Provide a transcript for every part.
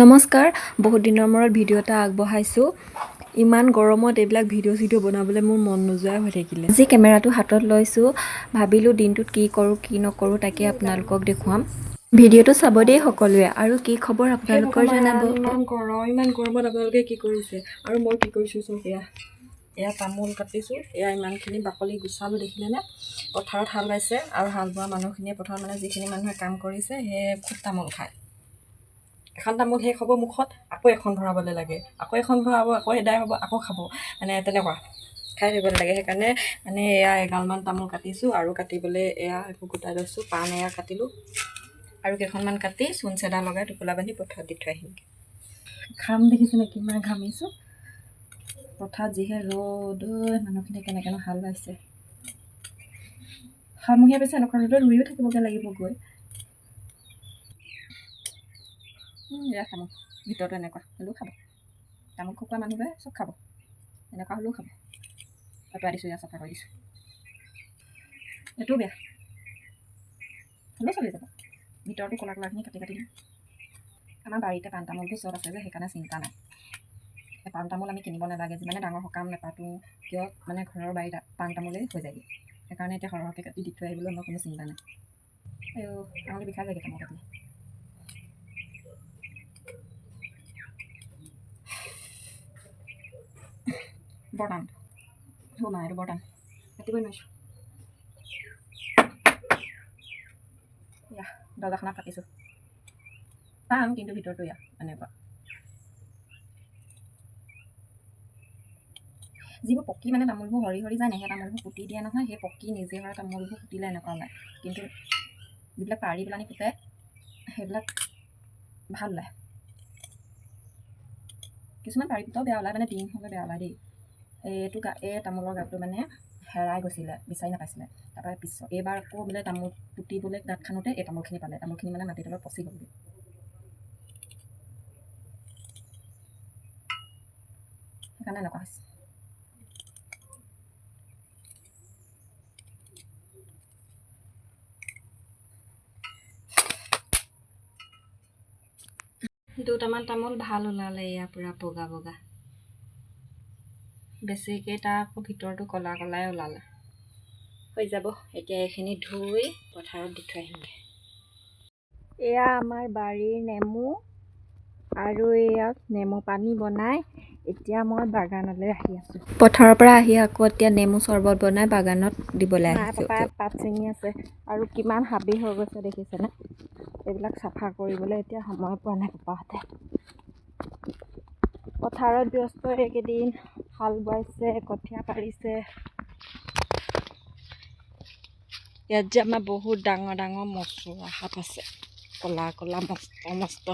নমস্কাৰ, বহুত দিনৰ মূৰত ভিডিঅ' এটা আগবঢ়াইছোঁ। ইমান গৰমত এইবিলাক ভিডিঅ' বনাবলৈ মোৰ মন নোযোৱা হৈ থাকিলে। আজি কেমেৰাটো হাতত লৈছোঁ, ভাবিলোঁ দিনটোত কি কৰোঁ কি নকৰোঁ তাকে আপোনালোকক দেখুৱাম। ভিডিঅ'টো চাব দেই সকলোৱে, আৰু কি খবৰ আপোনালোকৰ জনাব। ইমান গৰমত আপোনালোকে কি কৰিছে আৰু মই কি কৰিছোঁ চোন। এয়া তামোল কাটিছোঁ, এয়া ইমানখিনি বাকলি গুচালোঁ দেখিলেনে। পথাৰত হাল বাইছে আৰু হাল বোৱা মানুহখিনিয়ে পথাৰত যিখিনি মানুহে কাম কৰিছে সেয়ে খুব তামোল খায়। এখন তামোল শেষ হ'ব মুখত, আকৌ এখন ভৰাবলৈ লাগে, আকৌ এখন ভৰাব, আকৌ এদাই হ'ব, আকৌ খাব, তেনেকুৱা খাই থাকিব লাগে। সেইকাৰণে এয়া এগালমান তামোল কাটিছোঁ আৰু কাটিবলৈ এয়া একো গোটাই লৈছোঁ। পাণ এয়া কাটিলোঁ আৰু কেইখনমান কাটি চূণ চেদা লগাই টোপোলা বান্ধি পথাৰত দি থৈ আহিমগৈ। ঘাম দেখিছেনে কিমান ঘামিছোঁ। পথাৰত যিহে ৰ'দ, মানুহখিনি কেনেকৈনো হাল বাইছে। শালমহীয়া পিছে এনেকুৱা ৰ'দত ৰুইও থাকিবগৈ লাগিব গৈ। এয়া তামোল ভিতৰতো এনেকুৱা হ'লেও খাব। তামোল খোৱা মানুহবোৰে চব খাব, এনেকুৱা হ'লেও খাব। আঁতৰাই দিছোঁ, এয়া চাফা কৰি দিছোঁ। এইটোও বেয়া হ'লেও চলি যাব। ভিতৰতো ক'লা ক'লাখিনি কাটি দিম। আমাৰ বাৰীতে পাণ তামোলবোৰ চব আছে যে সেইকাৰণে চিন্তা নাই। এই পাণ তামোল আমি কিনিব নালাগে, যিমানে ডাঙৰ সকাম নেপাতোঁ কিয় ঘৰৰ বাৰীত পাণ তামোলেই হৈ যায়গৈ। সেইকাৰণে এতিয়া সৰহকৈ কাটি দি থৈ আহিবলৈ আমাৰ কোনো চিন্তা নাই। আঙুলি বিষাই যায়গৈ তামোল কাটি। বৰটান মা, এইটো বৰটান কাটিবই নোৱাৰিছোঁ। এয়া দৰ্জাখনত কাটিছোঁ টান, কিন্তু ভিতৰতো এয়া এনেকুৱা। যিবোৰ পকি তামোলবোৰ সৰি সৰি যায় নাই, সেই তামোলবোৰ পুতি দিয়ে নহয়। সেই পকি নিজে হোৱা তামোলবোৰ পুতিলে এনেকুৱা ওলায়, কিন্তু যিবিলাক পাৰি পেলানি পুতে সেইবিলাক ভাল ওলায়। কিছুমান পাৰি পুতাও বেয়া ওলায়, দিন হ'লে বেয়া ওলায় দেই। এই তামোলৰ গাঁতটো হেৰাই গৈছিলে, বিচাৰি নাপাইছিলে। তাৰপৰা এইবাৰ আকৌ তামোল পুতিবলৈ গাঁত খানোতে এই তামোলখিনি পালে। তামোলখিনি মাটিৰ তলত পচি গ'লগৈ। সেইকাৰণে এনেকুৱা হৈছে। দুটামান তামোল ভাল ওলালে, এয়া পূৰা বগা বগা। বেছিকেইটা আকৌ ভিতৰটো ক'লা ক'লাই ওলালে। হৈ যাব, এতিয়া এইখিনি ধুই পথাৰত দি থৈ আহিমগৈ। এয়া আমাৰ বাৰীৰ নেমু, আৰু এয়া নেমু পানী বনাই এতিয়া মই বাগানলৈ আহি আছোঁ। পথাৰৰ পৰা আহি আকৌ এতিয়া নেমু চৰ্বত বনাই বাগানত দিবলৈ আহিছোঁ। পাপাই পাত ছিঙি আছে আৰু কিমান হাবি হৈ গৈছে দেখিছেনে। এইবিলাক চাফা কৰিবলৈ এতিয়া সময় পোৱা নাই পাপাহঁতে। পথাৰত ব্যস্ত এইকেইদিন, হাল বাইছে, কঠীয়া পাৰিছে। ইয়াত যে আমাৰ বহুত ডাঙৰ ডাঙৰ মচুৰা শাক আছে, ক'লা ক'লা মস্ত মস্ত।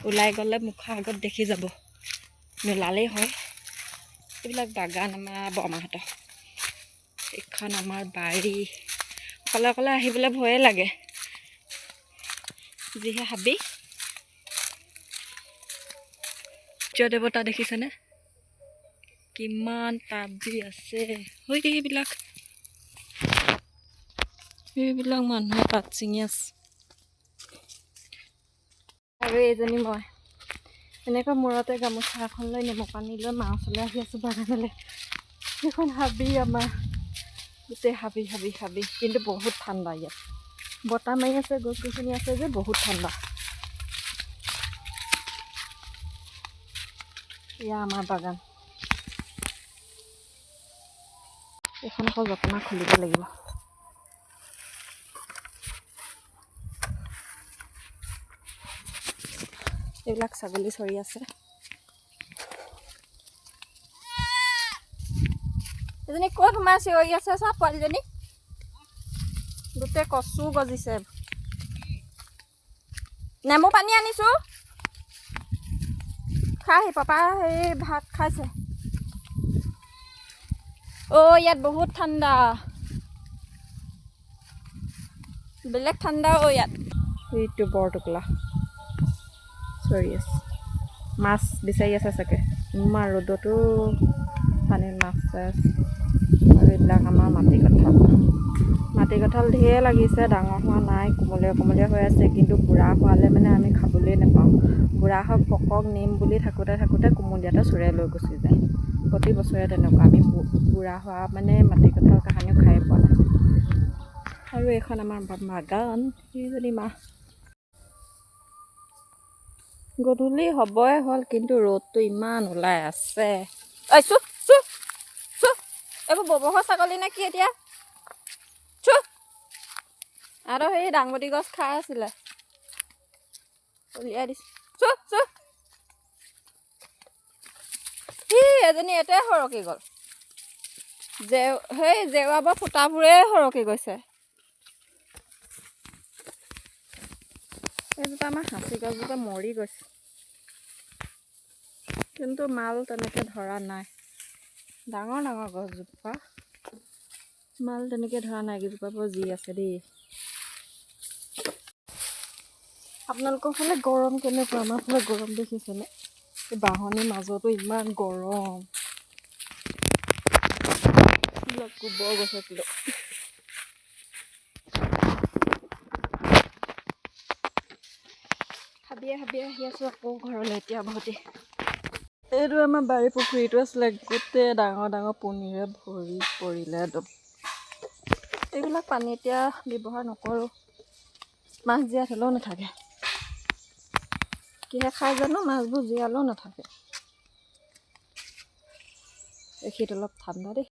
ওলাই গ'লে মুখৰ আগত দেখি যাব, নোলালেই হয়। এইবিলাক বাগান আমাৰ বৰমাহঁতৰ। এইখন আমাৰ বাৰী। অকলে অকলে আহিবলৈ ভয়ে লাগে, যিহে হাবি। সূৰ্য দেৱতা দেখিছেনে কিমান তাবি আছে। এইবিলাক মানুহে পাত ছিঙি আছে। আৰু এইজনী মই এনেকৈ মূৰতে গামোচা এখন লৈ নেমু পানী লৈ মাৰ ওচৰলৈ আহি আছোঁ বাগানলৈ। সেইখন হাবি আমাৰ, গোটেই হাবি হাবি হাবি, কিন্তু বহুত ঠাণ্ডা ইয়াত। বতাহ মাৰি আছে, গছ গছনি আছে যে বহুত ঠাণ্ডা। এয়া আমাৰ বাগান। এইখন আকৌ যত্ন খুলিব লাগিব। এইবিলাক ছাগলী চৰি আছে। এজনী ক'ত সোমাই চিঞৰি আছে চব পোৱালীজনী। গোটেই কচু গজিছে। নেমু পানী আনিছোঁ, খাহি পাপা সেই ভাত খাইছে। ইয়াত বহুত ঠাণ্ডা, বেলেগ ঠাণ্ডা ইয়াত। এইটো বৰটোকোলা চৰি আছে, মাছ বিচাৰি আছে চাগে। ইমান ৰ'দতো পানীত মাছ চাছ। আৰু এইবিলাক আমাৰ মাটি কঁঠাল। মাটি কঁঠাল ঢেৰ লাগিছে, ডাঙৰ হোৱা নাই, কোমলীয়া কোমলীয়া হৈ আছে, কিন্তু বুঢ়া হোৱালে মানে আমি খাবলৈ নাপাওঁ। বুঢ়া হওক পকক নিম বুলি থাকোঁতে থাকোঁতে কুমলীয়াতে চোৰে লৈ গুচি যায়। প্ৰতি বছৰে তেনেকুৱা, আমি বুঢ়া হোৱা মানে মাটি কঁঠাল কাহানিও খাই পোৱা নাই। আৰু এইখন আমাৰ বাগান, সেইজনী মা। গধূলি হ'বই হ'ল, কিন্তু ৰ'দটো ইমান ওলাই আছে। ঐ চু চু চু, এইবোৰ ববহৰ ছাগলী নে কি এতিয়া? চু, আৰু সেই দাংবডি গছ খাই আছিলে, উলিয়াই দিছোঁ। চু চু, সি এজনী এইটোৱে সৰকি গ'ল। সেই জেওৰাবৰ ফুটাবোৰে সৰকি গৈছে। এইজোপা আমাৰ সাঁচি গছজোপা মৰি গৈছে, কিন্তু মাল তেনেকৈ ধৰা নাই। ডাঙৰ ডাঙৰ গছজোপা, মাল তেনেকৈ ধৰা নাই। কেইজোপা বাৰু যি আছে দেই। আপোনালোকৰ ফালে গৰম কেনেকুৱা? আমাৰ ফালে গৰম দেখিছেনে? এই বাঁহনিৰ মাজতো ইমান গৰম। এইবিলাক গোবৰ গছতলৈ হাবিয়ে হাবিয়ে আহি আছোঁ আকৌ ঘৰলৈ এতিয়া ভৰ্তি। এইটো আমাৰ বাৰী পুখুৰীটো আছিলে, গোটেই ডাঙৰ ডাঙৰ পনীৰে ভৰি পৰিলে। এইবিলাক পানী এতিয়া ব্যৱহাৰ নকৰোঁ, মাছ জীয়াই থ'লেও নাথাকে। কিহে খাই জানো, মাছবোৰ জীয়ালেও নাথাকে। এইখিনিত অলপ ঠাণ্ডা দেই।